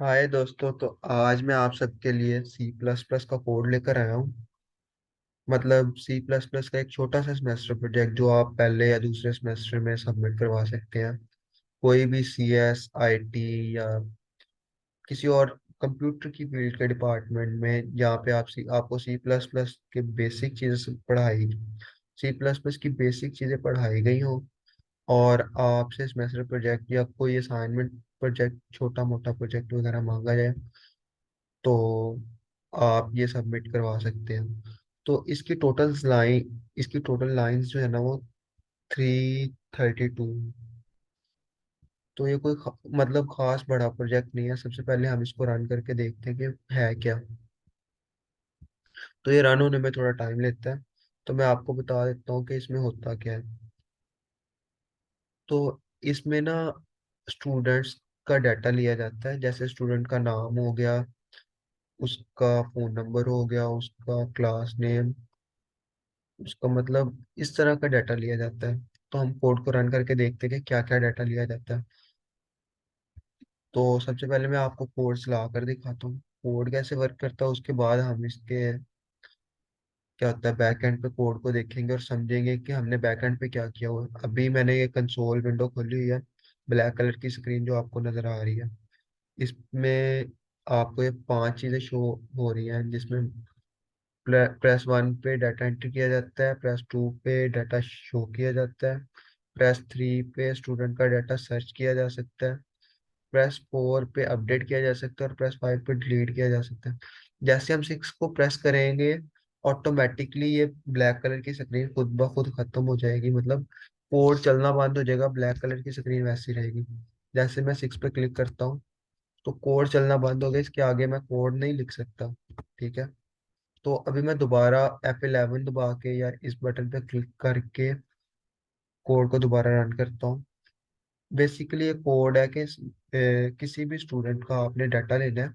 हाय दोस्तों। तो आज मैं आप सबके लिए सी प्लस प्लस का कोड लेकर आया हूँ। मतलब सी प्लस प्लस का एक छोटा सा सेमेस्टर प्रोजेक्ट जो आप पहले या दूसरे सेमेस्टर में सबमिट करवा सकते हैं। कोई भी सी एस आई टी या किसी और कंप्यूटर की फील्ड के डिपार्टमेंट में जहाँ पे आपको सी प्लस प्लस के बेसिक चीज़ें पढ़ाई सी प्लस प्लस की बेसिक चीज़ें पढ़ाई गई हो, और आपसे सेमेस्टर प्रोजेक्ट या कोई असाइनमेंट प्रोजेक्ट, छोटा मोटा प्रोजेक्ट वगैरह मांगा जाए, तो आप ये सबमिट करवा सकते हैं। तो इसकी टोटल लाइंस जो है ना, वो 332। तो ये कोई मतलब खास बड़ा प्रोजेक्ट नहीं है। सबसे पहले हम इसको रन करके देखते हैं कि है क्या। तो ये रन होने में थोड़ा टाइम लेता है। तो मैं आपको बता देता हूँ कि इसमें होता क्या है। तो इसमें ना स्टूडेंट्स का डाटा लिया जाता है, जैसे स्टूडेंट का नाम हो गया, उसका फोन नंबर हो गया, उसका क्लास नेम, उसका मतलब इस तरह का डाटा लिया जाता है। तो हम कोड को रन करके देखते हैं कि क्या क्या डाटा लिया जाता है। तो सबसे पहले मैं आपको कोड चला कर दिखाता हूँ कोड कैसे वर्क करता है। उसके बाद हम इसके क्या होता है बैक एंड पे कोड को देखेंगे और समझेंगे कि हमने बैक एंड पे क्या किया हुआ है। अभी मैंने ये कंसोल विंडो खोली हुई है, ब्लैक कलर की स्क्रीन जो आपको नजर आ रही है। इसमें आपको ये 5 चीजें शो हो रही हैं, जिसमें प्रेस 1 पे डाटा एंट्री किया जाता है, प्रेस 2 पे डाटा शो किया जाता है, प्रेस 3 पे स्टूडेंट का डाटा सर्च किया जा सकता है, प्रेस 4 पे अपडेट किया जा सकता है, और प्रेस 5 पे डिलीट किया जा सकता है। जैसे हम 6 को प्रेस करेंगे, ऑटोमेटिकली ये ब्लैक कलर की स्क्रीन खुद ब खुद खत्म हो जाएगी। मतलब कोड चलना बंद हो जाएगा, ब्लैक कलर की स्क्रीन वैसी रहेगी। जैसे मैं 6 पे क्लिक करता हूँ तो कोड चलना बंद हो गया, इसके आगे मैं कोड नहीं लिख सकता। ठीक है। तो अभी मैं दोबारा F11 दबा के या इस बटन पे क्लिक करके कोड को दोबारा रन करता हूँ। बेसिकली ये कोड है कि किसी भी स्टूडेंट का आपने डाटा लेना है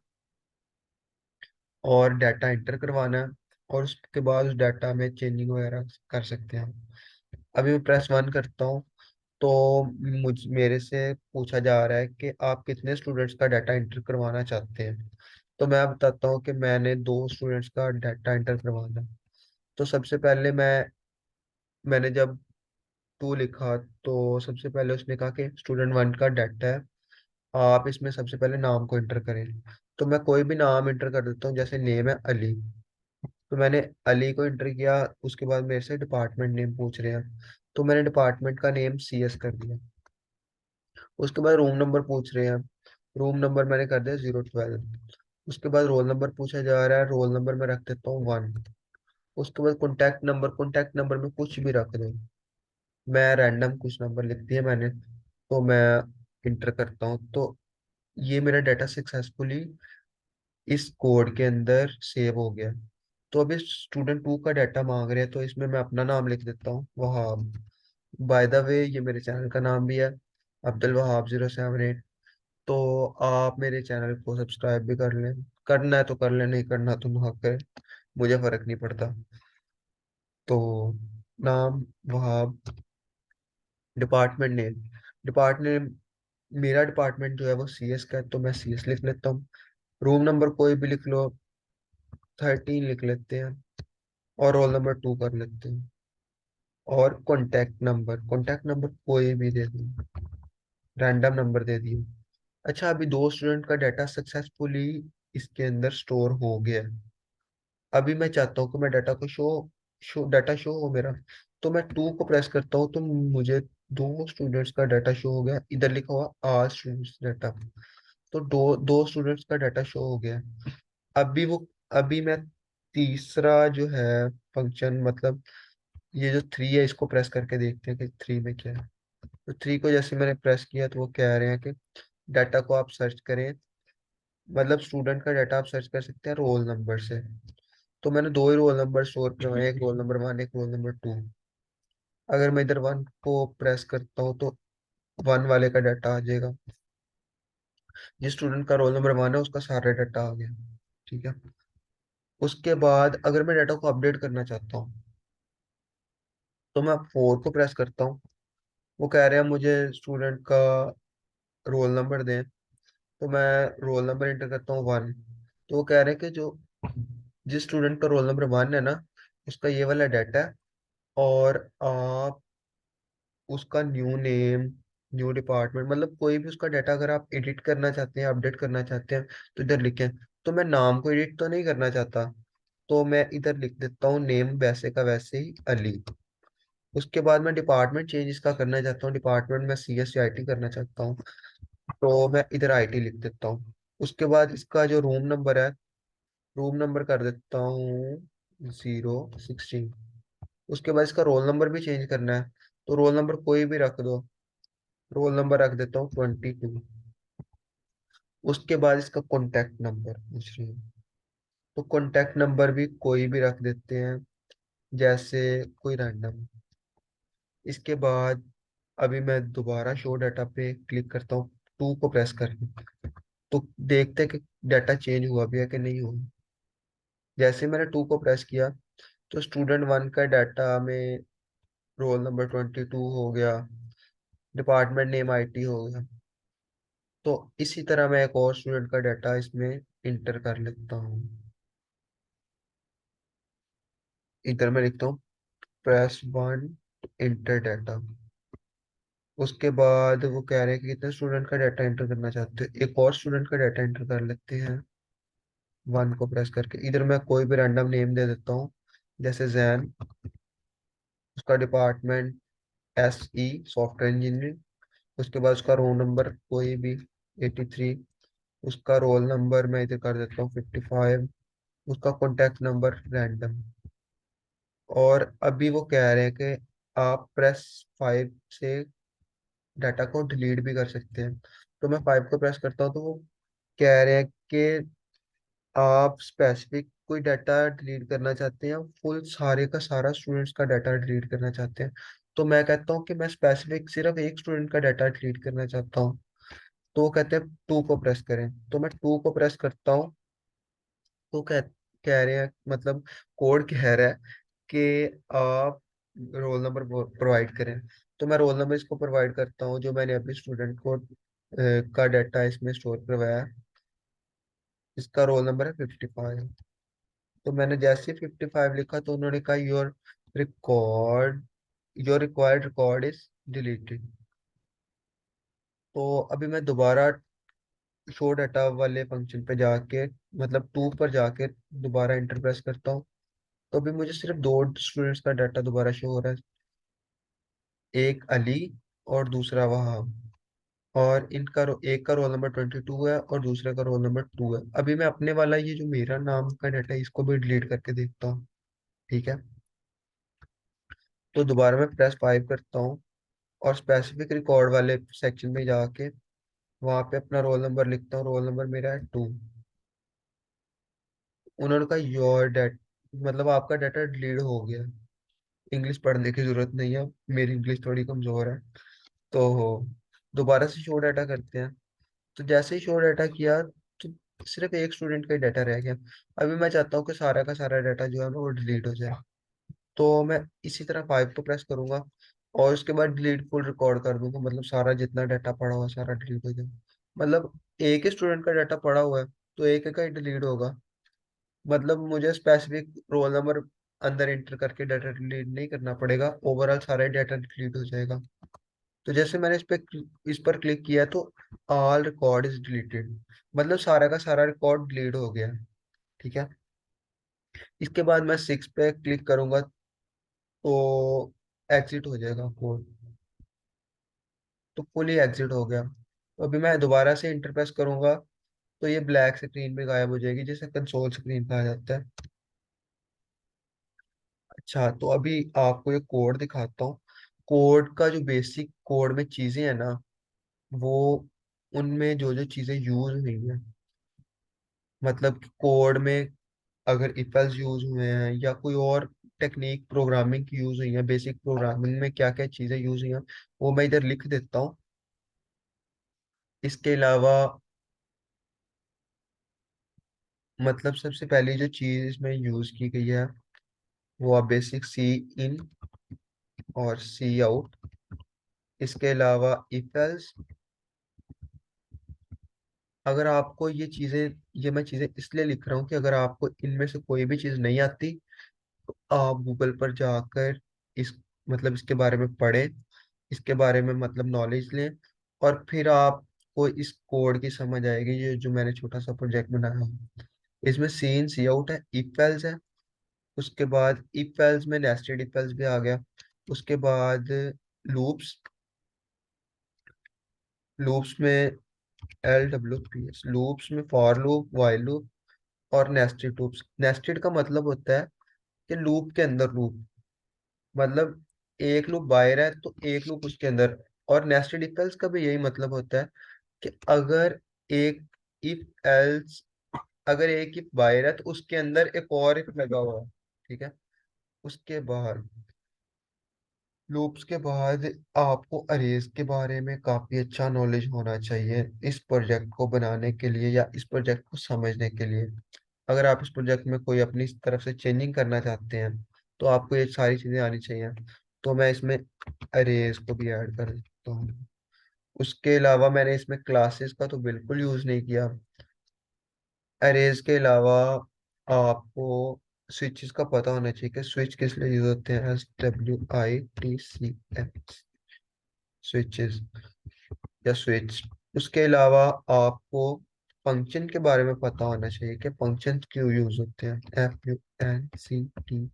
और डाटा एंटर करवाना है, और उसके बाद उस डाटा में चेंजिंग वगैरह कर सकते हैं। अभी मैं प्रेस 1 करता हूँ तो मेरे से पूछा जा रहा है कि आप कितने स्टूडेंट्स का डाटा एंटर करवाना चाहते हैं। तो मैं बताता हूँ कि मैंने 2 स्टूडेंट्स का डाटा एंटर करवाना है। तो सबसे पहले मैंने जब 2 लिखा, तो सबसे पहले उसने कहा कि स्टूडेंट 1 का डाटा है, आप इसमें सबसे पहले नाम को एंटर करें। तो मैं कोई भी नाम एंटर कर देता हूँ, जैसे नेम है अली। तो मैंने अली को एंटर किया। उसके बाद मेरे से डिपार्टमेंट नेम पूछ रहे हैं, तो मैंने डिपार्टमेंट का नेम CS कर दिया। उसके बाद रूम नंबर पूछ रहे हैं, रूम नंबर मैंने कर दिया 012। उसके बाद रोल नंबर पूछा जा रहा है, रोल नंबर मैं रख देता हूँ 1। उसके बाद कॉन्टैक्ट नंबर में कुछ भी रख दो। मैं रैंडम कुछ नंबर लिख दिया मैंने, तो मैं इंटर करता हूँ। तो ये मेरा डाटा सक्सेसफुली इस कोड के अंदर सेव हो गया। तो अभी स्टूडेंट 2 का डाटा मांग रहे हैं, तो इसमें मैं अपना नाम लिख देता हूँ, वहाब। बाय द वे ये मेरे चैनल का नाम भी है, अब्दुल वहाब 078। तो आप मेरे चैनल को सब्सक्राइब भी कर लें। करना है तो कर लें, नहीं करना तो ना करें, मुझे फर्क नहीं पड़ता। तो नाम वहाब, डिपार्टमेंट नेम, डिपार्टमेंट मेरा डिपार्टमेंट जो है वो CS का है, तो मैं CS लिख लेता हूँ। रूम नंबर कोई भी लिख लो, 13 लिख लेते हैं, और रोल नंबर 2 कर लेते हैं। और कॉन्टैक्ट नंबर कोई भी दे दो, रैंडम नंबर दे दिए। अच्छा, अभी 2 स्टूडेंट का डाटा सक्सेसफुली इसके अंदर स्टोर हो गया है। अभी मैं चाहता हूँ कि मैं डाटा शो हो मेरा। तो मैं 2 को प्रेस करता हूँ, तो मुझे 2 स्टूडेंट्स का डाटा शो हो गया। इधर लिखा हुआ आज स्टूडेंट्स डाटा। तो दो दो स्टूडेंट्स का डाटा शो हो गया। अभी वो अभी मैं तीसरा जो है फंक्शन, मतलब ये जो 3 है, इसको प्रेस करके देखते हैं कि 3 में क्या है। तो 3 को जैसे मैंने प्रेस किया, तो वो कह रहे हैं कि डाटा को आप सर्च करें। मतलब स्टूडेंट का डाटा आप सर्च कर सकते हैं रोल नंबर से। तो मैंने 2 ही रोल नंबर स्टोर करवाए, एक रोल नंबर 1, एक रोल नंबर 2। अगर मैं इधर 1 को प्रेस करता हूँ तो 1 वाले का डाटा आ जाएगा। जिस स्टूडेंट का रोल नंबर 1 है उसका सारा डाटा आ गया। ठीक है। उसके बाद अगर मैं डाटा को अपडेट करना चाहता हूँ, तो मैं 4 को प्रेस करता हूँ। वो कह रहे हैं मुझे स्टूडेंट का रोल नंबर दें, तो मैं रोल नंबर एंटर करता हूँ 1। तो वो कह रहे हैं कि जो जिस स्टूडेंट का रोल नंबर 1 है ना, उसका ये वाला डाटा है। और आप उसका न्यू नेम, न्यू डिपार्टमेंट, मतलब कोई भी उसका डाटा अगर आप एडिट करना चाहते हैं, अपडेट करना चाहते हैं, तो इधर लिखें। तो मैं नाम को एडिट तो नहीं करना चाहता, तो मैं इधर लिख देता हूँ नेम वैसे का वैसे ही अली। उसके बाद मैं डिपार्टमेंट चेंज इसका करना चाहता हूँ, डिपार्टमेंट में C S C I T करना चाहता हूँ, तो मैं इधर आईटी लिख देता हूँ। उसके बाद इसका जो रूम नंबर है, रूम नंबर कर देता हूँ 016। उसके बाद इसका रोल नंबर भी चेंज करना है, तो रोल नंबर कोई भी रख दो। रोल नंबर रख देता हूँ 22। उसके बाद इसका कॉन्टैक्ट नंबर पूछ रही हूँ, तो कॉन्टैक्ट नंबर भी कोई भी रख देते हैं, जैसे कोई रैंडम। इसके बाद अभी मैं दोबारा शो डाटा पे क्लिक करता हूँ, 2 को प्रेस करके। तो देखते हैं कि डाटा चेंज हुआ भी है कि नहीं हुआ। जैसे मैंने 2 को प्रेस किया, तो स्टूडेंट 1 का डाटा में रोल नंबर 22 हो गया, डिपार्टमेंट नेम आईटी हो गया। तो इसी तरह मैं एक और स्टूडेंट का डाटा इसमें इंटर कर लेता हूँ। इधर मैं लिखता हूँ press 1 इंटर डाटा। उसके बाद वो कह रहे हैं कि कितने स्टूडेंट का डाटा एंटर करना चाहते हैं, एक और स्टूडेंट का डाटा एंटर कर लेते हैं। 1 को प्रेस करके इधर मैं कोई भी रैंडम नेम दे देता हूँ, जैसे जैन। उसका department S E software engineering. उसके बाद उसका रोल नंबर कोई भी 83। उसका रोल नंबर मैं इधर कर देता हूँ 55। उसका कॉन्टैक्ट नंबर रैंडम। और अभी वो कह रहे हैं कि आप प्रेस 5 से डाटा को डिलीट भी कर सकते हैं। तो मैं 5 को प्रेस करता हूँ, तो वो कह रहे हैं कि आप स्पेसिफिक कोई डाटा डिलीट करना चाहते हैं, फुल सारे का सारा स्टूडेंट्स का डाटा डिलीट करना चाहते हैं। तो मैं कहता हूँ कि मैं स्पेसिफिक सिर्फ एक स्टूडेंट का डाटा डिलीट करना चाहता हूँ। तो वो कहते हैं 2 को प्रेस करें, तो मैं 2 को प्रेस करता हूँ। तो कह रहे हैं, मतलब कोड कह रहा है कि आप रोल नंबर प्रोवाइड करें। तो मैं रोल नंबर इसको प्रोवाइड करता हूँ, जो मैंने अपने स्टूडेंट को का डाटा इसमें स्टोर करवाया है। इसका रोल नंबर है 55। तो मैंने जैसे 55 लिखा, तो उन्होंने कहा record your required record is deleted. तो अभी मैं दोबारा शो डाटा वाले फंक्शन पे जाके, मतलब 2 पर जाके दोबारा इंटर प्रेस करता हूँ। तो अभी मुझे सिर्फ 2 स्टूडेंट्स का डाटा दोबारा शो हो रहा है, एक अली और दूसरा वहाब। और एक का रोल नंबर 22 है और दूसरे का रोल नंबर 2 है। अभी मैं अपने वाला ये जो मेरा नाम का डाटा है, इसको भी डिलीट करके देखता हूँ। ठीक है, तो दोबारा मैं प्रेस 5 करता हूँ, और स्पेसिफिक रिकॉर्ड वाले सेक्शन में जाके वहां पे अपना रोल नंबर लिखता हूँ। रोल नंबर मेरा है 2। उन्होंने कहा योर डेट, मतलब आपका डाटा डिलीट हो गया। इंग्लिश पढ़ने की जरूरत नहीं है, मेरी इंग्लिश थोड़ी कमजोर है। तो दोबारा से शो डाटा करते हैं। तो जैसे ही शो डाटा किया, तो सिर्फ एक स्टूडेंट का ही डाटा रह गया। अभी मैं चाहता हूँ कि सारा का सारा डाटा जो है ना वो डिलीट हो जाए। तो मैं इसी तरह 5 को प्रेस करूंगा, और उसके बाद डिलीट फुल रिकॉर्ड कर दूंगा, मतलब सारा जितना डाटा पड़ा हुआ है सारा डिलीट हो जाए। मतलब एक ही स्टूडेंट का डाटा पड़ा हुआ है, तो एक का ही डिलीट होगा। मतलब मुझे स्पेसिफिक रोल नंबर अंदर एंटर करके डाटा डिलीट नहीं करना पड़ेगा, ओवरऑल सारा डाटा डिलीट हो जाएगा। तो जैसे मैंने इस पर क्लिक किया, तो ऑल रिकॉर्ड इज डिलीटेड, मतलब सारा का सारा रिकॉर्ड डिलीट हो गया। ठीक है, इसके बाद मैं 6 पे क्लिक करूंगा, तो एग्जिट हो जाएगा कोड। तो फुली एग्जिट हो गया। तो अभी मैं दोबारा से इंटर प्रेस करूंगा, तो ये ब्लैक स्क्रीन भी गायब हो जाएगी, जिसे कंसोल स्क्रीन कहा जाता है। अच्छा, तो अभी आपको ये कोड दिखाता हूँ। कोड का जो बेसिक कोड में चीजें हैं ना, वो उनमें जो जो चीजें यूज हुई हैं, मतलब कोड में अगर इफ एल्स यूज हुए हैं या कोई और टेक्निक प्रोग्रामिंग की यूज हुई है, बेसिक प्रोग्रामिंग में क्या क्या चीजें यूज हुई हैं, वो मैं इधर लिख देता हूँ। इसके अलावा मतलब सबसे पहली जो चीज इसमें यूज की गई है, वो आप बेसिक सी इन और सी आउट। इसके अलावा इफ एल्स, अगर आपको ये मैं चीजें इसलिए लिख रहा हूँ कि अगर आपको इनमें से कोई भी चीज नहीं आती, तो आप गूगल पर जाकर इस मतलब इसके बारे में पढ़ें, इसके बारे में मतलब नॉलेज लें, और फिर आपको इस कोड की समझ आएगी। ये जो मैंने छोटा सा प्रोजेक्ट बनाया है, इसमें सीन सी आउट है, इफ एल्स है, उसके बाद इफ एल्स में नेस्टेड इफ एल्स भी आ गया, उसके बाद लूप्स, लूप्स में LWPS, लूप्स में फॉर लूप, व्हाइल लूप, और नेस्टेड लूप्स। नेस्टेड का मतलब होता है कि लूप के अंदर लूप, मतलब एक लूप बाहर है तो एक लूप उसके अंदर। और नेस्टेड इफ एल्स का भी यही मतलब होता है कि एक इफ एल्स अगर एक इफ बाहर है तो उसके अंदर एक और इफ लगा हुआ है। ठीक है। उसके बाद लूप्स के बाद आपको अरेज के बारे में काफी अच्छा नॉलेज होना चाहिए इस प्रोजेक्ट को बनाने के लिए या इस प्रोजेक्ट को समझने के लिए। अगर आप इस प्रोजेक्ट में कोई अपनी तरफ से चेंजिंग करना चाहते हैं, तो आपको ये सारी चीजें आनी चाहिए। तो मैं इसमें अरेज को भी ऐड कर देता हूँ। उसके अलावा मैंने इसमें क्लासेस का तो बिल्कुल यूज नहीं किया। अरेज के अलावा आपको स्विचेस का पता होना चाहिए कि स्विच किस लिए यूज होते हैं। SWITCH, स्विचेस या स्विच। उसके अलावा आपको फंक्शन के बारे में पता होना चाहिए कि फंक्शन क्यों यूज होते हैं। FUNCTION।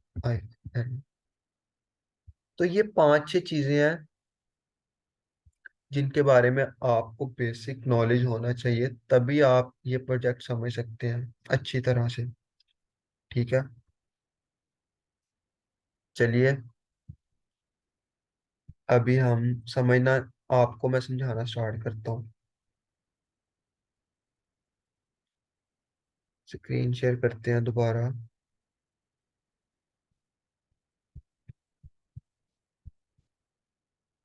तो ये पांच छह चीजें हैं जिनके बारे में आपको बेसिक नॉलेज होना चाहिए, तभी आप ये प्रोजेक्ट समझ सकते हैं अच्छी तरह से। ठीक है। चलिए, अभी हम समझना, आपको मैं समझाना स्टार्ट करता हूँ। स्क्रीन शेयर करते हैं दोबारा।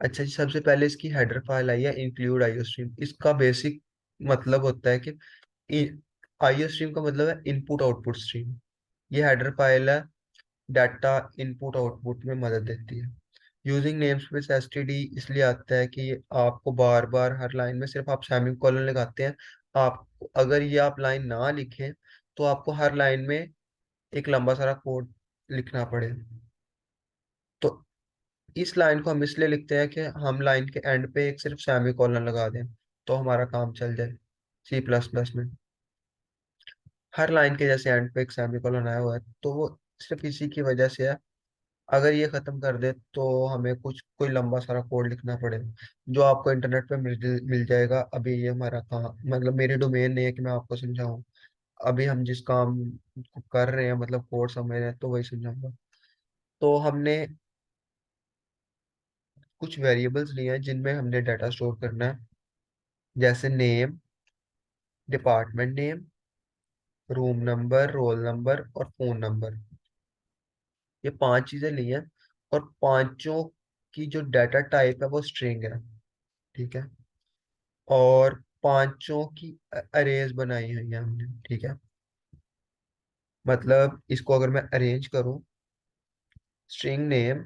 अच्छा जी, सबसे पहले इसकी हेडर फाइल आई है, इंक्लूड आईओ स्ट्रीम। इसका बेसिक मतलब होता है कि आईओ स्ट्रीम का मतलब है इनपुट आउटपुट स्ट्रीम। ये हेडर फाइल है, डाटा इनपुट आउटपुट में मदद देती है। यूजिंग नेमस्पेस एसटीडी इसलिए आता है कि आपको बार बार हर लाइन में सिर्फ आप सेमी कॉलन लगाते हैं। आप अगर ये आप लाइन ना लिखें, तो आपको हर लाइन में एक लंबा सारा कोड लिखना पड़े। तो इस लाइन को हम इसलिए लिखते हैं कि हम लाइन के एंड पे एक सिर्फ सेमी कॉलन लगा दें, तो हमारा काम चल जाए। C++ में हर लाइन के जैसे एंड पे एक सेमी कॉलन आया हुआ है, तो वो सिर्फ इसी की वजह से है। अगर ये खत्म कर दे तो हमें कुछ कोई लंबा सारा कोड लिखना पड़ेगा, जो आपको इंटरनेट पे मिल जाएगा। अभी ये हमारा काम मतलब मेरी डोमेन नहीं है कि मैं आपको समझाऊं। अभी हम जिस काम को कर रहे हैं मतलब कोड समझ रहे हैं, तो वही समझाऊंगा। तो हमने कुछ वेरिएबल्स लिए हैं जिनमें हमने डाटा स्टोर करना है, जैसे name, department name, room number, roll number और फोन नंबर। ये पांच चीजें ली हैं, और पांचों की जो डाटा टाइप है वो स्ट्रिंग है। ठीक है। और पांचों की अरेज बनाई हुई है हमने। ठीक है। मतलब इसको अगर मैं अरेंज करूं, स्ट्रिंग नेम,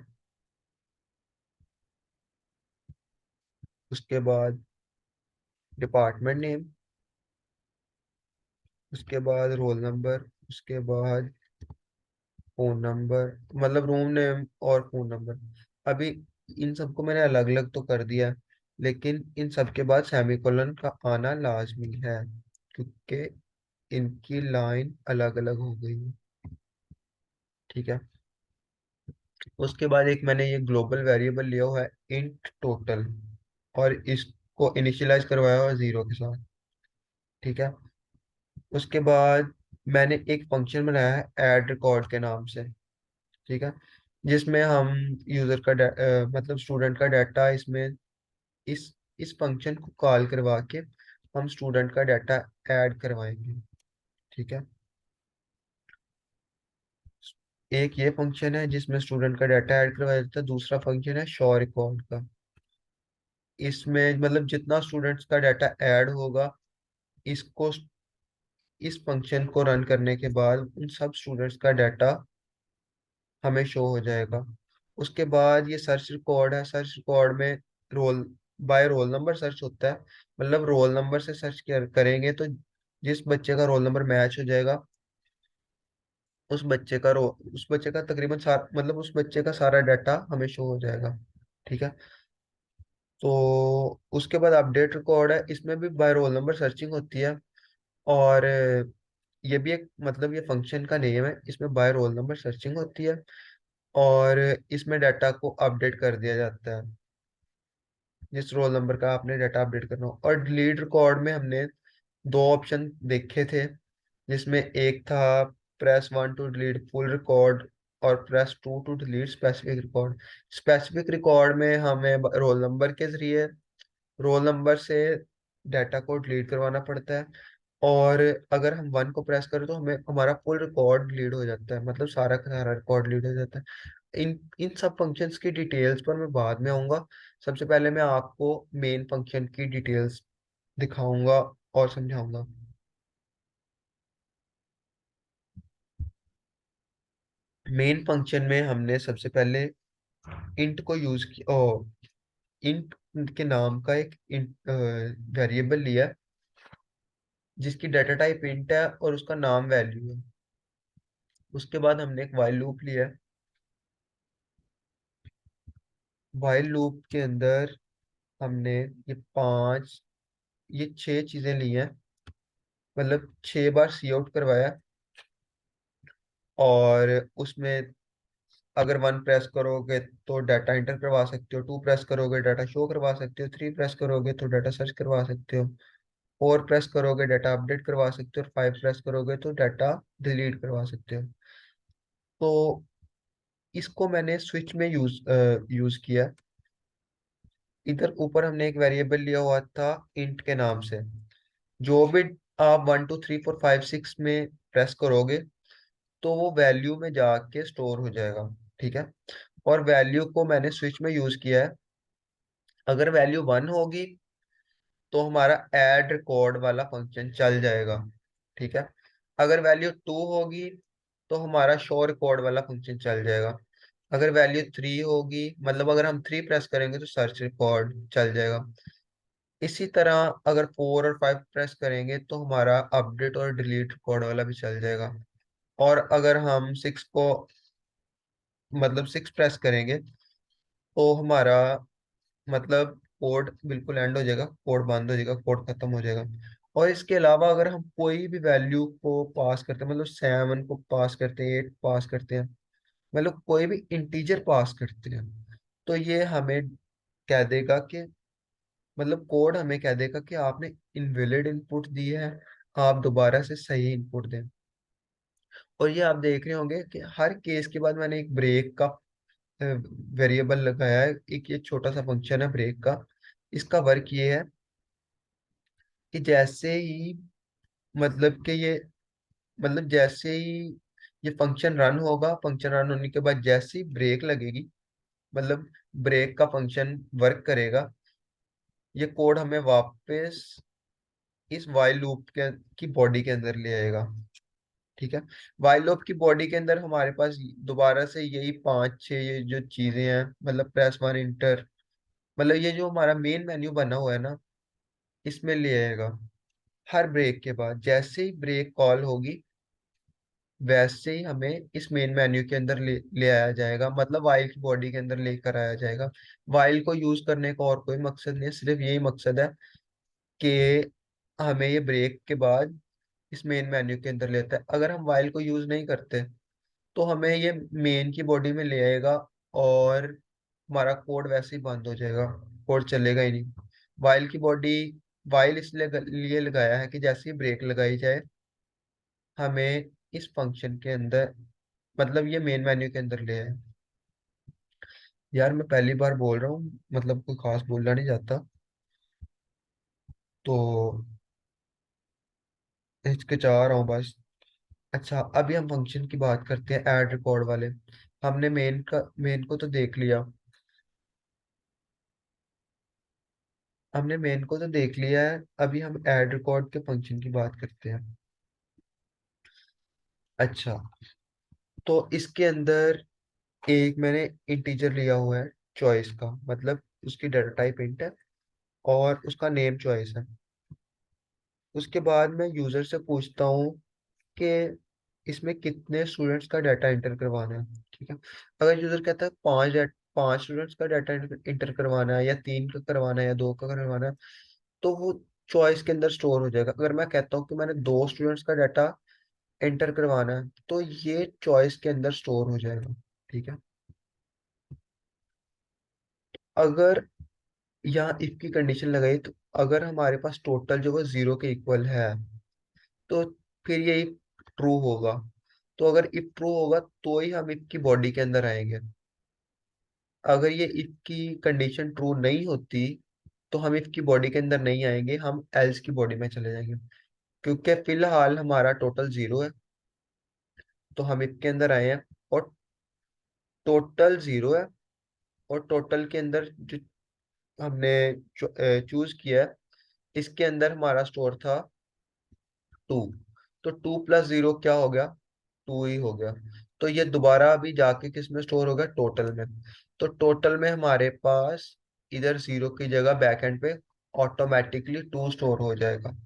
उसके बाद डिपार्टमेंट नेम, उसके बाद रोल नंबर, उसके बाद फोन नंबर, मतलब रूम नेम और फोन नंबर। अभी इन सबको मैंने अलग अलग तो कर दिया है, लेकिन इन सबके बाद सेमीकोलन का आना लाजमी है, क्योंकि इनकी लाइन अलग अलग हो गई है। ठीक है। उसके बाद एक मैंने ये ग्लोबल वेरिएबल लिया हुआ है, इंट टोटल, और इसको इनिशियलाइज करवाया हुआ है 0 के साथ। ठीक है। उसके बाद मैंने एक फंक्शन बनाया है ऐड रिकॉर्ड के नाम से। ठीक है। जिसमें हम यूजर का मतलब स्टूडेंट का डाटा इसमें इस इस फंक्शन को कॉल करवा के हम स्टूडेंट का डाटा ऐड करवाएंगे। ठीक है। एक ये फंक्शन है जिसमें स्टूडेंट का डाटा ऐड करवाया जाता है, दूसरा फंक्शन है शो रिकॉर्ड का। इसमें मतलब जितना स्टूडेंट्स का डाटा ऐड होगा, इसको इस फंक्शन को रन करने के बाद उन सब स्टूडेंट्स का डाटा हमें शो हो जाएगा। उसके बाद ये सर्च रिकॉर्ड है, सर्च रिकॉर्ड में roll by roll number search होता है। मतलब रोल नंबर से सर्च करेंगे तो जिस बच्चे का रोल नंबर मैच हो जाएगा, उस बच्चे का उस बच्चे का तकरीबन मतलब उस बच्चे का सारा डाटा हमें शो हो जाएगा। ठीक है। तो उसके बाद अपडेट रिकॉर्ड है, इसमें भी बाय रोल नंबर सर्चिंग होती है। और ये भी एक मतलब ये फंक्शन का नेम है, इसमें बाय रोल नंबर सर्चिंग होती है। और इसमें डाटा को अपडेट कर दिया जाता है, जिस रोल नंबर का आपने डाटा अपडेट करना हो। और डिलीट रिकॉर्ड में हमने दो ऑप्शन देखे थे, जिसमें एक था press one to delete full record और press two to delete specific record. Specific record में हमें रोल नंबर के जरिए रोल नंबर से डाटा को डिलीट करवाना पड़ता है। और अगर हम वन को प्रेस करें तो हमें हमारा फुल रिकॉर्ड डिलीट हो जाता है, मतलब सारा का सारा रिकॉर्ड डिलीट हो जाता है। इन इन सब फंक्शंस की डिटेल्स पर मैं बाद में आऊंगा। सबसे पहले मैं आपको मेन फंक्शन की डिटेल्स दिखाऊंगा और समझाऊंगा। मेन फंक्शन में हमने सबसे पहले इंट को यूज किया, ओ इंट के नाम का एक वेरिएबल लिया है, जिसकी डाटा टाइप इंट है और उसका नाम वैल्यू है। उसके बाद हमने एक वाइल लूप लिया है। वाइल लूप के अंदर हमने ये पांच ये छह चीजें ली हैं, मतलब 6 बार सी आउट करवाया है। और उसमें अगर वन प्रेस करोगे तो डाटा इंटर करवा सकते हो, टू प्रेस करोगे डाटा शो करवा सकते हो, थ्री प्रेस करोगे तो डाटा सर्च करवा सकते हो, फोर प्रेस करोगे डाटा अपडेट करवा सकते हो, और फाइव प्रेस करोगे तो डाटा डिलीट करवा सकते हो। तो इसको मैंने स्विच में यूज किया। इधर ऊपर हमने एक वेरिएबल लिया हुआ था इंट के नाम से। जो भी आप one two three four five six में प्रेस करोगे तो वो वैल्यू में जाके स्टोर हो जाएगा। ठीक है। और वैल्यू को मैंने स्विच में यूज किया है। अगर वैल्यू वन होगी तो हमारा ऐड रिकॉर्ड वाला फंक्शन चल जाएगा। ठीक है। अगर वैल्यू टू होगी तो हमारा शो रिकॉर्ड वाला फंक्शन चल जाएगा। अगर वैल्यू थ्री होगी, मतलब अगर हम थ्री प्रेस करेंगे तो सर्च रिकॉर्ड चल जाएगा। इसी तरह अगर फोर और फाइव प्रेस करेंगे तो हमारा अपडेट और डिलीट रिकॉर्ड वाला भी चल जाएगा। और अगर हम सिक्स को मतलब सिक्स प्रेस करेंगे तो हमारा मतलब कोड बिल्कुल एंड हो जाएगा, कोड बंद हो जाएगा, कोड खत्म हो जाएगा। और इसके अलावा अगर हम कोई भी वैल्यू को पास करते हैं, मतलब सेवन को पास करते हैं, एट पास करते हैं, मतलब कोई भी इंटीजर पास करते हैं, तो ये हमें कह देगा कि मतलब कोड हमें कह देगा कि आपने इनवैलिड इनपुट दी है, आप दोबारा से सही इनपुट दें। और ये आप देख रहे होंगे कि हर केस के बाद मैंने एक ब्रेक का वेरिएबल लगाया है। एक ये छोटा सा फंक्शन है ब्रेक का। इसका वर्क ये है कि जैसे ही मतलब कि ये मतलब जैसे ही ये फंक्शन रन होगा, फंक्शन रन होने के बाद जैसे ही ब्रेक लगेगी, मतलब ब्रेक का फंक्शन वर्क करेगा, ये कोड हमें वापस इस वाइल लूप के की बॉडी के अंदर ले आएगा। ठीक है। वाइल लूप की बॉडी के अंदर हमारे पास दोबारा से यही पांच छह ये जो चीजें हैं, मतलब प्रेस वन इंटर, मतलब ये जो हमारा मेन मेन्यू बना हुआ है ना, इसमें ले आएगा। हर ब्रेक के बाद जैसे ही ब्रेक कॉल होगी, वैसे ही हमें इस मेन मेन्यू के अंदर ले आया जाएगा, मतलब वाइल की बॉडी के अंदर लेकर आया जाएगा। वाइल को यूज करने का और कोई मकसद नहीं है, सिर्फ यही मकसद है कि हमें ये ब्रेक के बाद इस मेन मेन्यू के अंदर लेता है। अगर हम वाइल को यूज नहीं करते तो हमें ये मेन की बॉडी में ले आएगा और हमारा कोड वैसे ही बंद हो जाएगा, कोड चलेगा ही नहीं। वाइल की बॉडी वाइल इसलिए लिए लगाया है कि जैसे ही ब्रेक लगाई जाए, हमें इस फंक्शन के अंदर मतलब ये मेन मेन्यू के अंदर ले आए। यार मैं पहली बार बोल रहा हूँ, मतलब कोई खास बोलना नहीं चाहता, तो हिचकिचा रहा हूँ बस। अच्छा, अभी हम फंक्शन की बात करते हैं ऐड रिकॉर्ड वाले। हमने मेन को तो देख लिया। हमने मेन को तो देख लिया है, अभी हम ऐड रिकॉर्ड के फंक्शन की बात करते हैं। अच्छा, तो इसके अंदर एक मैंने इंटीजर लिया हुआ है चॉइस का, मतलब उसकी डाटा टाइप इंट है। और उसका नेम चॉइस है। उसके बाद मैं यूजर से पूछता हूँ कि इसमें कितने स्टूडेंट्स का डाटा एंटर करवाना है। ठीक है, अगर यूजर कहता है पांच स्टूडेंट्स का डाटा एंटर करवाना है, या तीन का करवाना है, या दो का करवाना है, तो वो चॉइस के अंदर स्टोर हो जाएगा। अगर मैं कहता हूँ कि मैंने दो स्टूडेंट्स का डाटा एंटर करवाना है, तो ये चॉइस के अंदर स्टोर हो जाएगा। ठीक है, अगर यहाँ इफ की कंडीशन लगाई, तो अगर हमारे पास टोटल जो है जीरो के इक्वल है, तो फिर ये ट्रू होगा। तो अगर इफ ट्रू होगा तो ही हम इफ की बॉडी के अंदर आएंगे। अगर ये इफ की कंडीशन ट्रू नहीं होती, तो हम इफ की बॉडी के अंदर नहीं आएंगे, हम एल्स की बॉडी में चले जाएंगे। क्योंकि फिलहाल हमारा टोटल जीरो है, तो हम इफ के अंदर आए हैं, और टोटल जीरो है, और टोटल के अंदर जो हमने चूज किया है, इसके अंदर हमारा स्टोर था टू। तो टू प्लस जीरो क्या हो गया? टू ही हो गया। तो ये दोबारा अभी जाके किस में स्टोर होगा? टोटल में। तो टोटल में हमारे पास इधर जीरो की जगह बैक एंड पे ऑटोमेटिकली टू स्टोर हो जाएगा।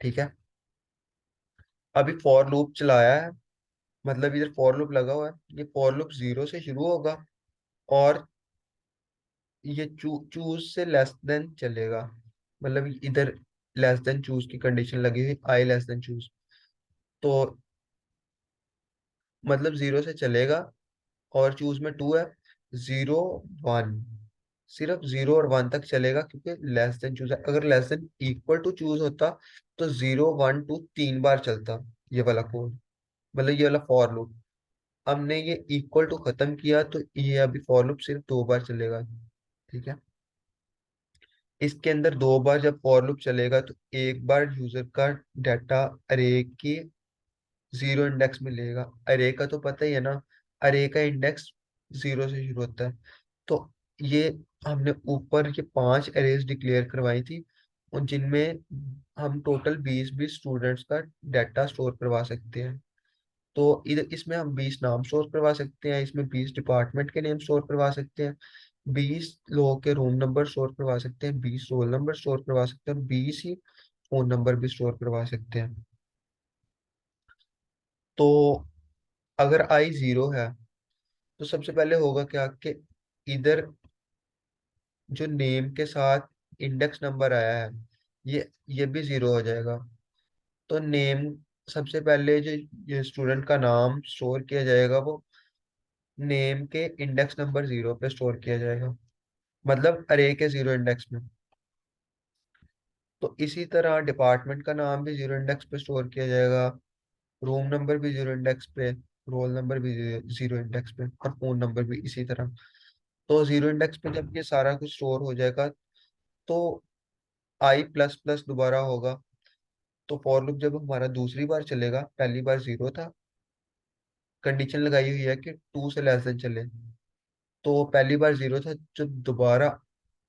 ठीक है, अभी फॉर लूप चलाया है, मतलब इधर फॉर लूप लगा हुआ है, ये फॉर लूप जीरो से शुरू होगा, और ये चूज से लेस देन चलेगा। मतलब इधर लेस देन चूज की कंडीशन लगी हुई, आई लेस देन चूज। तो मतलब जीरो से चलेगा, और चूज में टू है, जीरो वन, सिर्फ जीरो और वन तक चलेगा, क्योंकि लेस देन चूज है। अगर less than equal to choose होता, तो जीरो वन टू तीन बार चलता ये वाला कोड, मतलब ये वाला फॉर लूप। हमने ये इक्वल टू खत्म किया, तो ये अभी फॉर लूप सिर्फ दो बार चलेगा। ठीक है, इसके अंदर दो बार जब फॉर लूप चलेगा, तो एक बार यूजर का डाटा अरे के जीरो इंडेक्स में लेगा। अरे का तो पता ही है ना, अरे का इंडेक्स जीरो से शुरू होता है। तो ये हमने ऊपर ये पांच अरेज डिक्लेयर करवाई थी, उन जिनमें हम टोटल 20-20 स्टूडेंट्स का डाटा स्टोर करवा सकते हैं। तो इधर इसमें हम 20 नाम स्टोर करवा सकते हैं, इसमें 20 डिपार्टमेंट के नेम स्टोर करवा सकते हैं, 20 लोगों के रूम नंबर स्टोर करवा सकते हैं, 20 रोल नंबर स्टोर करवा सकते हैं, और 20 ही फोन नंबर भी स्टोर करवा सकते हैं। तो अगर आई जीरो है, तो सबसे पहले होगा क्या कि इधर जो नेम के साथ इंडेक्स नंबर आया है, ये भी जीरो हो जाएगा। तो नेम, सबसे पहले जो ये स्टूडेंट का नाम स्टोर किया जाएगा, वो नेम के इंडेक्स नंबर जीरो पे स्टोर किया जाएगा, मतलब अरे के जीरो इंडेक्स में। तो इसी तरह डिपार्टमेंट का नाम भी जीरो इंडेक्स पे स्टोर किया जाएगा, रूम नंबर भी जीरो इंडेक्स पे, रोल नंबर भी जीरो इंडेक्स पे, और फोन नंबर भी इसी तरह। तो जीरो इंडेक्स पे जब ये सारा कुछ स्टोर हो जाएगा, तो आई प्लस प्लस दोबारा होगा। तो फॉर लूप जब हमारा दूसरी बार चलेगा, पहली बार जीरो था, कंडीशन लगाई हुई है कि टू से लेस देन चले, तो पहली बार जीरो था, जब दोबारा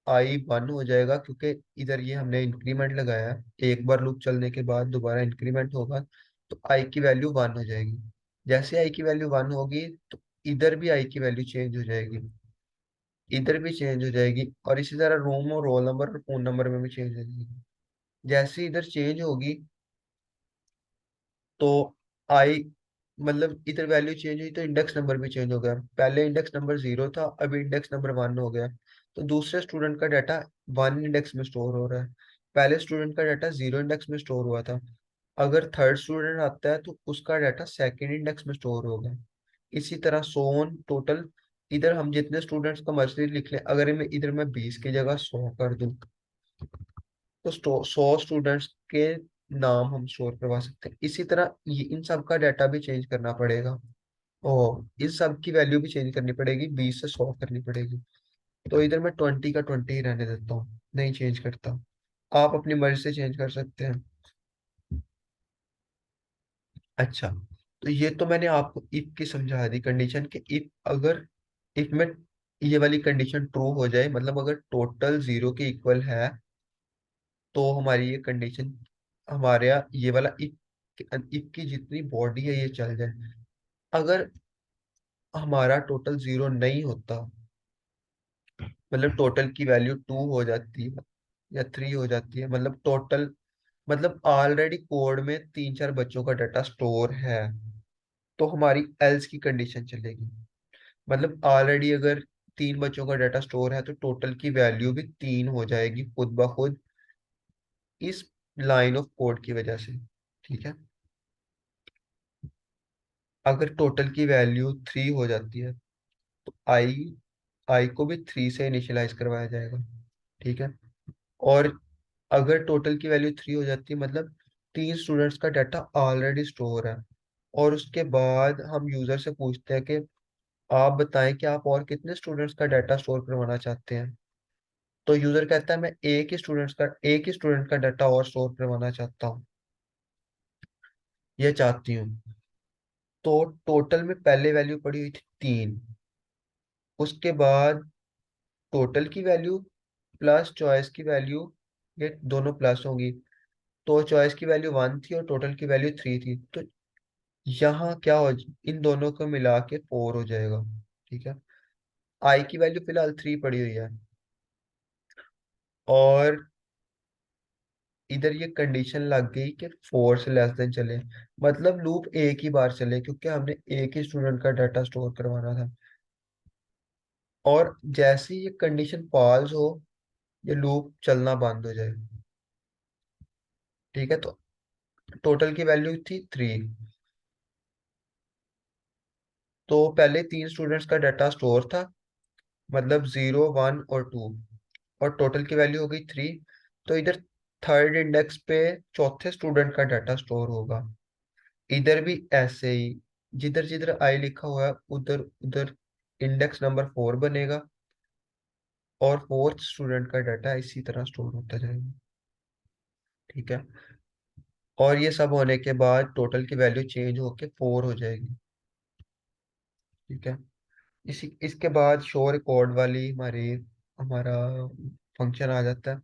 आई वन हो जाएगा, क्योंकि इधर ये हमने इंक्रीमेंट लगाया है, एक बार लूप चलने के बाद दोबारा इंक्रीमेंट होगा, तो आई की वैल्यू वन हो जाएगी। जैसे आई की वैल्यू वन होगी, तो इधर भी आई की वैल्यू चेंज हो जाएगी, इधर भी चेंज हो जाएगी, और इसी तरह रूम और रोल नंबर और फोन नंबर में भी चेंज हो जाएगी। जैसे इधर चेंज होगी, तो आई, मतलब इधर वैल्यू चेंज हुई, तो इंडेक्स नंबर भी चेंज हो गया। पहले इंडेक्स नंबर जीरो था, अभी इंडेक्स नंबर वन हो गया। तो दूसरे स्टूडेंट का डाटा वन इंडेक्स में स्टोर हो रहा है, पहले स्टूडेंट का डाटा जीरो इंडेक्स में स्टोर हुआ था। अगर थर्ड स्टूडेंट आता है, तो उसका डाटा सेकंड इंडेक्स में स्टोर होगा। इसी तरह सोन टोटल, इधर हम जितने स्टूडेंट्स का मर्जी लिख लें, अगर मैं इधर मैं 20 की जगह 100 कर दूं, तो 100 स्टूडेंट्स के नाम हम स्टोर करवा सकते हैं। इसी तरह ये इन सब का डाटा भी चेंज करना पड़ेगा, और इस सब की वैल्यू भी चेंज करनी पड़ेगी, 20 से 100 करनी पड़ेगी। तो इधर मैं 20 का 20 ही रहने देता हूँ, नहीं चेंज करता। आप अपनी मर्जी से चेंज कर सकते हैं। अच्छा, तो ये तो मैंने आपको इफ की समझा दी कंडीशन, कि इफ अगर इफ में ये वाली कंडीशन ट्रू हो जाए, मतलब अगर टोटल जीरो के इक्वल है, तो हमारी ये कंडीशन, हमारे यहाँ ये वाला इफ की जितनी बॉडी है ये चल जाए। अगर हमारा टोटल जीरो नहीं होता, मतलब टोटल की वैल्यू टू हो जाती है, या 3 हो जाती है, मतलब टोटल, मतलब ऑलरेडी कोड में 3 4 बच्चों का डाटा स्टोर है, तो हमारी एल्स की कंडीशन चलेगी। मतलब ऑलरेडी अगर 3 बच्चों का डाटा स्टोर है तो टोटल की वैल्यू भी 3 हो जाएगी खुद ब खुद, इस लाइन ऑफ कोड की वजह से। ठीक है। अगर टोटल की वैल्यू 3 हो जाती है तो आई आई को भी 3 से इनिशियलाइज करवाया जाएगा। ठीक है। और अगर टोटल की वैल्यू 3 हो जाती है, मतलब 3 स्टूडेंट्स का डाटा ऑलरेडी स्टोर है, और उसके बाद हम यूजर से पूछते हैं कि आप बताएं कि आप और कितने स्टूडेंट्स का डाटा स्टोर करवाना चाहते हैं। तो यूजर कहता है मैं एक ही स्टूडेंट का डाटा और स्टोर करवाना चाहता हूँ, या चाहती हूँ। तो टोटल में पहले वैल्यू पड़ी हुई थी 3, उसके बाद टोटल की वैल्यू प्लस चॉइस की वैल्यू, ये दोनों प्लस होंगी। तो चॉइस की वैल्यू 1 थी और टोटल की वैल्यू 3 थी, तो यहाँ क्या हो, इन दोनों को मिला के 4 हो जाएगा। ठीक है। आई की वैल्यू फिलहाल 3 पड़ी हुई है, और इधर ये कंडीशन लग गई कि 4 से लेस देन चले, मतलब लूप एक ही बार चले, क्योंकि हमने एक ही स्टूडेंट का डाटा स्टोर करवाना था। और जैसे ही ये कंडीशन फॉल्स हो, ये लूप चलना बंद हो जाए। ठीक है। तो टोटल की वैल्यू थी 3, तो पहले 3 स्टूडेंट्स का डाटा स्टोर था, मतलब 0 1 और 2, और टोटल की वैल्यू हो गई 3। तो इधर थर्ड इंडेक्स पे चौथे स्टूडेंट का डाटा स्टोर होगा। इधर भी ऐसे ही, जिधर जिधर आई लिखा हुआ है उधर उधर इंडेक्स नंबर 4 बनेगा, और फोर्थ स्टूडेंट का डाटा इसी तरह स्टोर होता जाएगा। ठीक है। और ये सब होने के बाद टोटल की वैल्यू चेंज होके 4 हो जाएगी। ठीक है। इसी इसके बाद शो रिकॉर्ड वाली हमारा फंक्शन आ जाता है।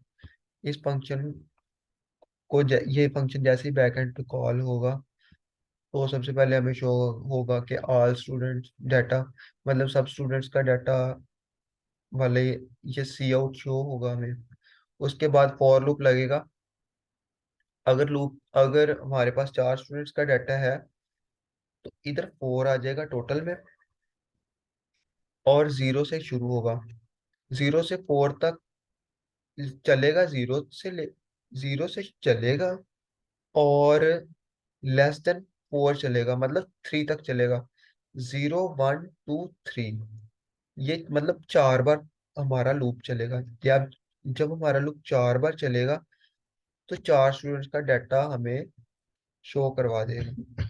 इस फंक्शन ये फंक्शन जैसे ही बैकएंड पे कॉल होगा, तो सबसे पहले हमें शो होगा कि ऑल स्टूडेंट्स डाटा, मतलब सब स्टूडेंट्स का डाटा वाले, ये सी आउट शो होगा हमें। उसके बाद फॉर लूप लगेगा। अगर हमारे पास 4 स्टूडेंट्स का डाटा है, तो इधर 4 आ जाएगा टोटल में, और 0 से शुरू होगा। 0 से 4 तक चलेगा, 0 से चलेगा, और लेस देन 4 चलेगा, मतलब 3 तक चलेगा। 0 1 2 3, ये मतलब 4 बार हमारा लूप चलेगा। या जब हमारा लूप 4 बार चलेगा, तो 4 स्टूडेंट्स का डाटा हमें शो करवा देगा।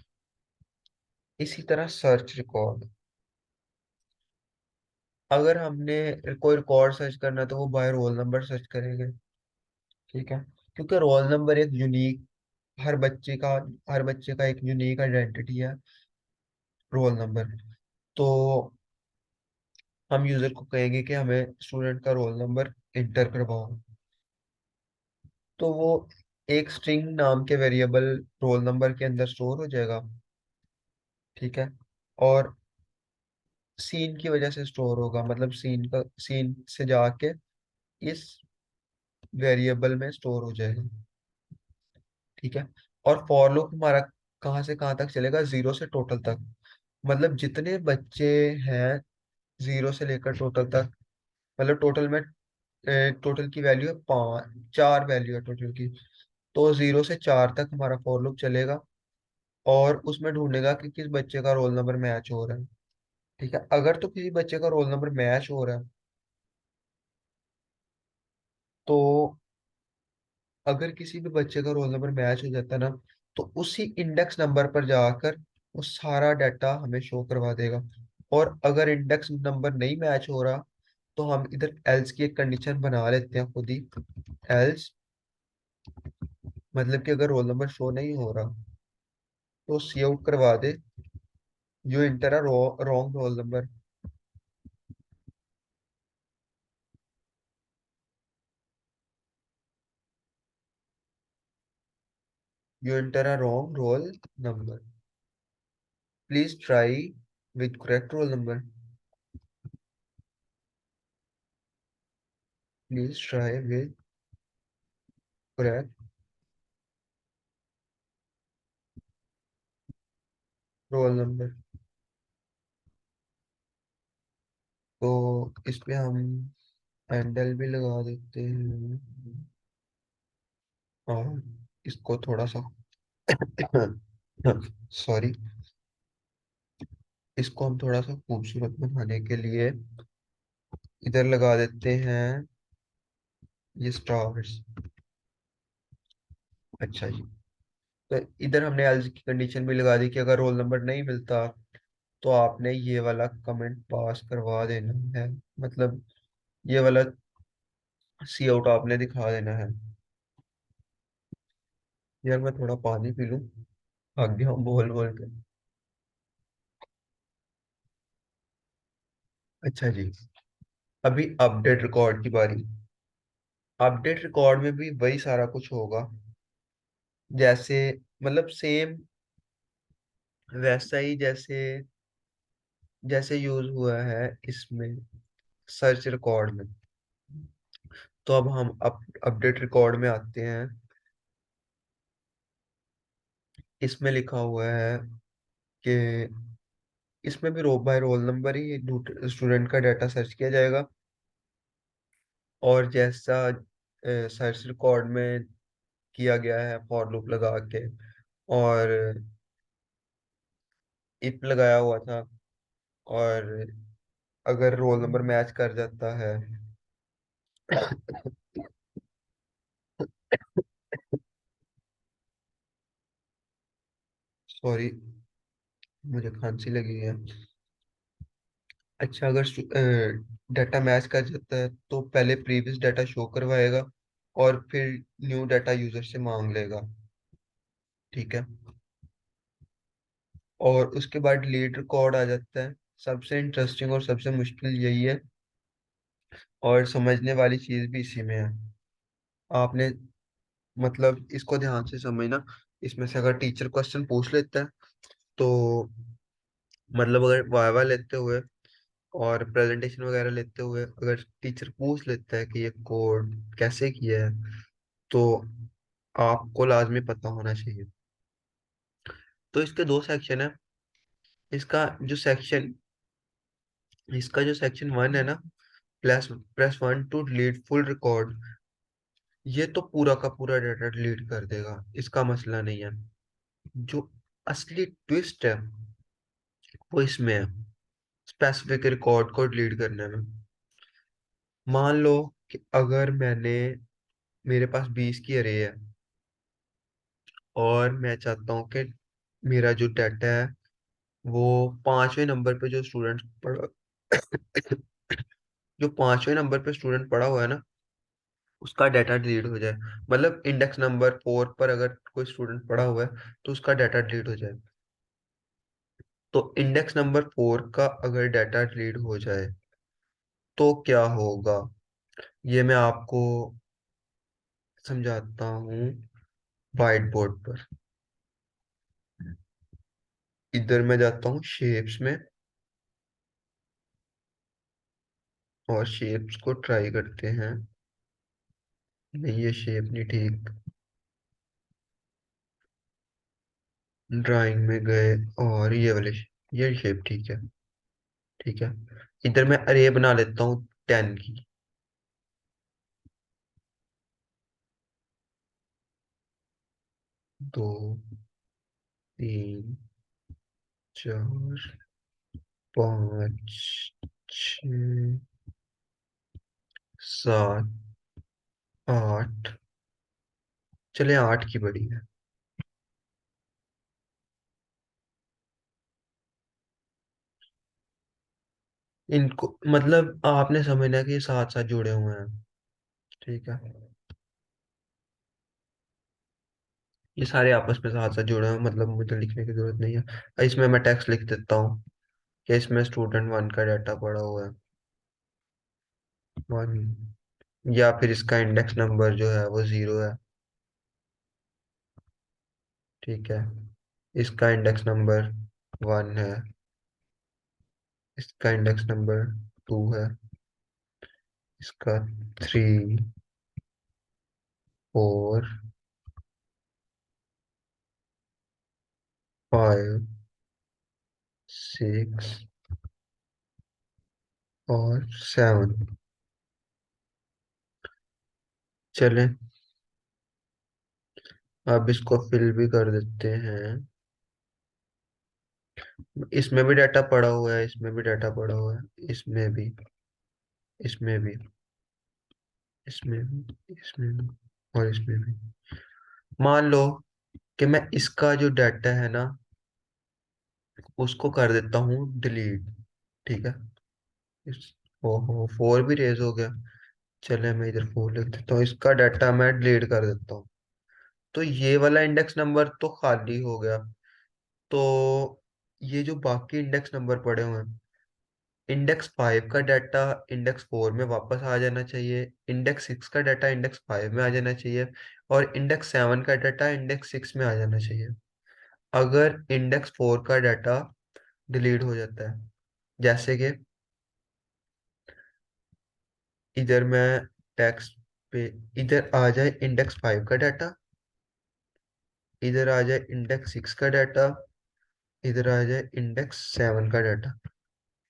इसी तरह सर्च रिकॉर्ड, अगर हमने कोई रिकॉर्ड सर्च करना है, तो वो बाय रोल नंबर सर्च करेंगे। ठीक है। क्योंकि रोल नंबर एक यूनिक, हर बच्चे का हर बच्चे का एक यूनिक आइडेंटिटी है, रोल नंबर। तो हम यूजर को कहेंगे कि हमें स्टूडेंट का रोल नंबर इंटर करवाओ, तो वो एक स्ट्रिंग नाम के वेरिएबल रोल नंबर के अंदर स्टोर हो जाएगा। ठीक है। और सीन की वजह से स्टोर होगा, मतलब सीन से जाके इस वेरिएबल में स्टोर हो जाएगा। ठीक है। और फॉर लूप हमारा कहाँ से कहाँ तक चलेगा, 0 से टोटल तक, मतलब जितने बच्चे हैं 0 से लेकर टोटल तक, मतलब टोटल की वैल्यू है 4 वैल्यू है टोटल की। तो 0 से 4 तक हमारा फॉर लूप चलेगा, और उसमें ढूंढेगा कि किस बच्चे का रोल नंबर मैच हो रहा है। ठीक है। अगर तो किसी बच्चे का रोल नंबर मैच हो रहा है, तो अगर किसी भी बच्चे का रोल नंबर मैच हो जाता है ना, तो उसी इंडेक्स नंबर पर जाकर वो सारा डाटा हमें शो करवा देगा। और अगर इंडेक्स नंबर नहीं मैच हो रहा, तो हम इधर एल्स की एक कंडीशन बना लेते हैं खुद ही। एल्स मतलब कि अगर रोल नंबर शो नहीं हो रहा, तो सी आउट करवा दे, you enter a wrong roll number, you enter a wrong roll number, please try with correct roll number, please try with correct, roll number. तो इस पे हम हैंडल भी लगा देते हैं, और इसको थोड़ा सा सॉरी, इसको हम थोड़ा सा खूबसूरत बनाने के लिए इधर लगा देते हैं ये स्टार्स। अच्छा जी। तो इधर हमने एल्स की कंडीशन भी लगा दी कि अगर रोल नंबर नहीं मिलता तो आपने ये वाला कमेंट पास करवा देना है, मतलब ये वाला सी आउट आपने दिखा देना है। यार मैं थोड़ा पानी पी लूं, भाग गया हूँ बोल बोल के। अच्छा जी, अभी अपडेट रिकॉर्ड की बारी। अपडेट रिकॉर्ड में भी वही सारा कुछ होगा, जैसे मतलब सेम वैसा ही जैसे जैसे यूज हुआ है इसमें सर्च रिकॉर्ड में। तो अब हम अपडेट रिकॉर्ड में आते हैं। इसमें लिखा हुआ है कि इसमें भी रो बाय रोल नंबर ही स्टूडेंट का डाटा सर्च किया जाएगा, और जैसा सर्च रिकॉर्ड में किया गया है फॉर लूप लगा के, और इफ लगाया हुआ था, और अगर रोल नंबर मैच कर जाता है सॉरी, मुझे खांसी लगी है। अच्छा, अगर डाटा मैच कर जाता है तो पहले प्रीवियस डाटा शो करवाएगा, और फिर न्यू डाटा यूजर से मांग लेगा। ठीक है। और उसके बाद लीड रिकॉर्ड आ जाता है। सबसे इंटरेस्टिंग और सबसे मुश्किल यही है, और समझने वाली चीज भी इसी में है। आपने मतलब इसको ध्यान से समझना। इसमें से अगर टीचर क्वेश्चन पूछ लेता है तो मतलब अगर वाइवा लेते हुए और प्रेजेंटेशन वगैरह लेते हुए अगर टीचर पूछ लेता है कि ये कोड कैसे किया है, तो आपको लाजमी पता होना चाहिए। तो इसके दो सेक्शन है। इसका जो सेक्शन इसका जो सेक्शन वन है ना, plus press one to delete full record, ये तो पूरा का पूरा डाटा डिलीट कर देगा, इसका मसला नहीं है। जो असली ट्विस्ट है वो इसमें है, स्पेसिफिक रिकॉर्ड को डिलीट करने में। मान लो कि अगर मेरे पास 20 की अरे है, और मैं चाहता हूँ कि मेरा जो डाटा है वो पांचवें नंबर पे जो स्टूडेंट पढ़ा जो पांचवें नंबर पे स्टूडेंट पढ़ा हुआ है ना, उसका डाटा डिलीट हो जाए। मतलब इंडेक्स नंबर 4 पर अगर कोई स्टूडेंट पढ़ा हुआ है तो उसका डाटा डिलीट हो जाए। तो इंडेक्स नंबर 4 का अगर डाटा डिलीट हो जाए तो क्या होगा, ये मैं आपको समझाता हूँ व्हाइट बोर्ड पर। इधर मैं जाता हूँ शेप्स में, और शेप्स को ट्राई करते हैं। नहीं, ये शेप नहीं ठीक। ड्राइंग में गए, और ये शेप ठीक है। ठीक है। इधर मैं अरे बना लेता हूँ 10 की। 2, 3, 4, 5, 6, 7, 8। चले 8 की बड़ी है। इनको मतलब आपने समझना है कि ये साथ साथ जुड़े हुए हैं। ठीक है। ये सारे आपस में साथ साथ जुड़े हुए हैं, मतलब मुझे लिखने की जरूरत नहीं है। इसमें मैं टेक्स्ट लिख देता हूँ कि इसमें स्टूडेंट 1 का डाटा पड़ा हुआ है, 1। या फिर इसका इंडेक्स नंबर जो है वो 0 है। ठीक है। इसका इंडेक्स नंबर 1 है। इसका इंडेक्स नंबर 2 है। इसका 3, फोर, फाइव, सिक्स और सेवन। चलें, अब इसको फिल भी कर देते हैं। इसमें भी डाटा पड़ा हुआ है, इसमें भी डाटा पड़ा हुआ है, इसमें भी, इसमें भी, इसमें भी, इसमें भी और इसमें भी। मान लो कि मैं इसका जो डाटा है ना, उसको कर देता हूँ डिलीट। ठीक है। इस ओहो, फोर भी रेज हो गया। चले, मैं इधर फोर लिख देता हूँ, इसका डाटा मैं डिलीट कर देता हूँ। तो ये वाला इंडेक्स नंबर तो खाली हो गया। तो ये जो बाकी इंडेक्स नंबर पड़े हुए हैं, इंडेक्स फाइव का डाटा इंडेक्स फोर में वापस आ जाना चाहिए, इंडेक्स सिक्स का डाटा इंडेक्स फाइव में आ जाना चाहिए, और इंडेक्स सेवन का डाटा इंडेक्स सिक्स में आ जाना चाहिए। अगर इंडेक्स फोर का डाटा डिलीट हो जाता है, जैसे कि इधर मैं टेक्स्ट पे, इधर आ जाए इंडेक्स फाइव का डाटा, इधर आ जाए इंडेक्स सिक्स का डाटा, इधर आ जाए इंडेक्स सेवन का डाटा,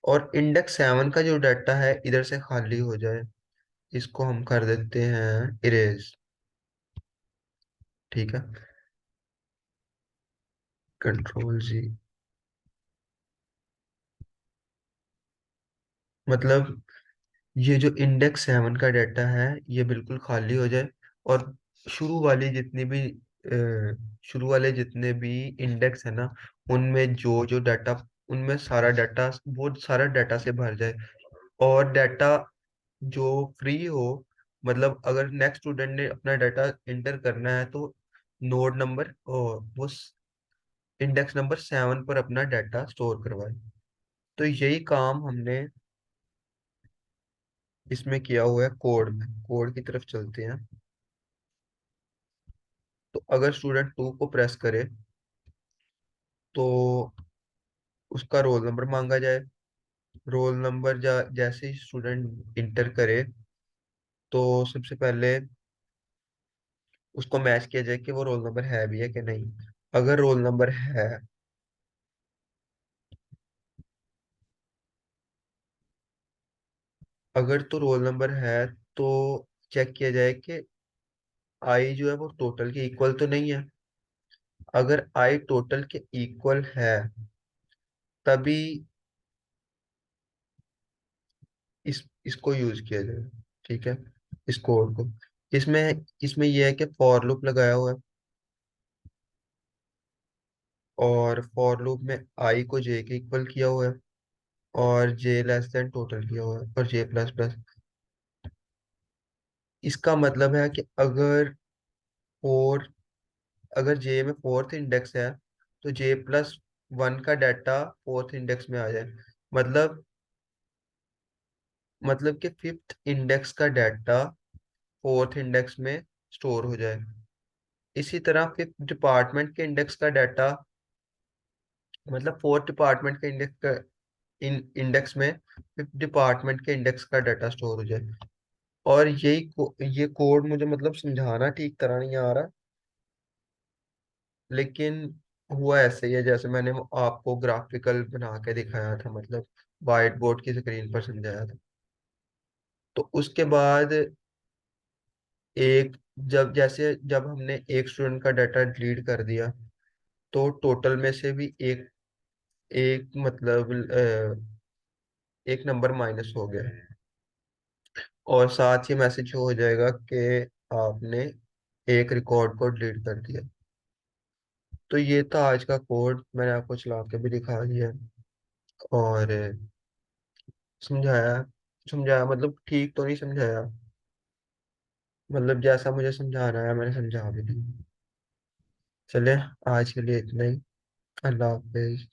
और इंडेक्स सेवन का जो डाटा है इधर से खाली हो जाए, इसको हम कर देते हैं इरेज। ठीक है। कंट्रोल जी, मतलब ये जो इंडेक्स सेवन का डाटा है ये बिल्कुल खाली हो जाए, और शुरू वाली जितनी भी शुरू वाले जितने भी इंडेक्स है ना, उनमें जो जो डाटा, उनमें सारा डाटा, वो सारा डाटा से भर जाए। और डाटा जो फ्री हो, मतलब अगर नेक्स्ट स्टूडेंट ने अपना डाटा इंटर करना है तो नोड नंबर और वो इंडेक्स नंबर सेवन पर अपना डाटा स्टोर करवाए। तो यही काम हमने इसमें किया हुआ है, कोड में। कोड की तरफ चलते हैं। तो अगर स्टूडेंट टू को प्रेस करे तो उसका रोल नंबर मांगा जाए। रोल नंबर जैसे ही स्टूडेंट इंटर करे तो सबसे पहले उसको मैच किया जाए कि वो रोल नंबर है भी है कि नहीं। अगर रोल नंबर है, अगर तो रोल नंबर है तो चेक किया जाए कि आई जो है वो टोटल के इक्वल तो नहीं है। अगर आई टोटल के इक्वल है तभी इसको यूज किया जाए। ठीक है, इस कोड को। इसमें इसमें यह है कि फॉर लूप लगाया हुआ है, और फॉर लूप में आई को जे के इक्वल किया हुआ है, और जे लेस देन टोटल किया हुआ है, और जे प्लस प्लस। इसका मतलब है कि अगर फोर, अगर जे में फोर्थ इंडेक्स है तो जे प्लस वन का डाटा फोर्थ इंडेक्स में आ जाए। मतलब कि फिफ्थ इंडेक्स का डाटा फोर्थ इंडेक्स में स्टोर हो जाए। इसी तरह फिफ्थ डिपार्टमेंट के इंडेक्स का डाटा, मतलब फोर्थ डिपार्टमेंट के इंडेक्स का इंडेक्स में फिफ्थ डिपार्टमेंट के इंडेक्स का डाटा स्टोर हो जाए। और ये कोड मुझे मतलब समझाना ठीक तरह नहीं आ रहा, लेकिन हुआ ऐसे ही है जैसे मैंने वो आपको ग्राफिकल बना के दिखाया था, मतलब व्हाइट बोर्ड की स्क्रीन पर समझाया था। तो उसके बाद एक, जब हमने एक स्टूडेंट का डाटा डिलीट कर दिया तो टोटल में से भी एक एक मतलब एक नंबर माइनस हो गया, और साथ ही मैसेज हो जाएगा कि आपने एक रिकॉर्ड को डिलीट कर दिया। तो ये था आज का कोड, मैंने आपको चला के भी दिखा दिया और समझाया। समझाया मतलब ठीक तो नहीं समझाया, मतलब जैसा मुझे समझाना है मैंने समझा भी दिया। चले, आज के लिए इतना ही। अल्लाह हाफिज।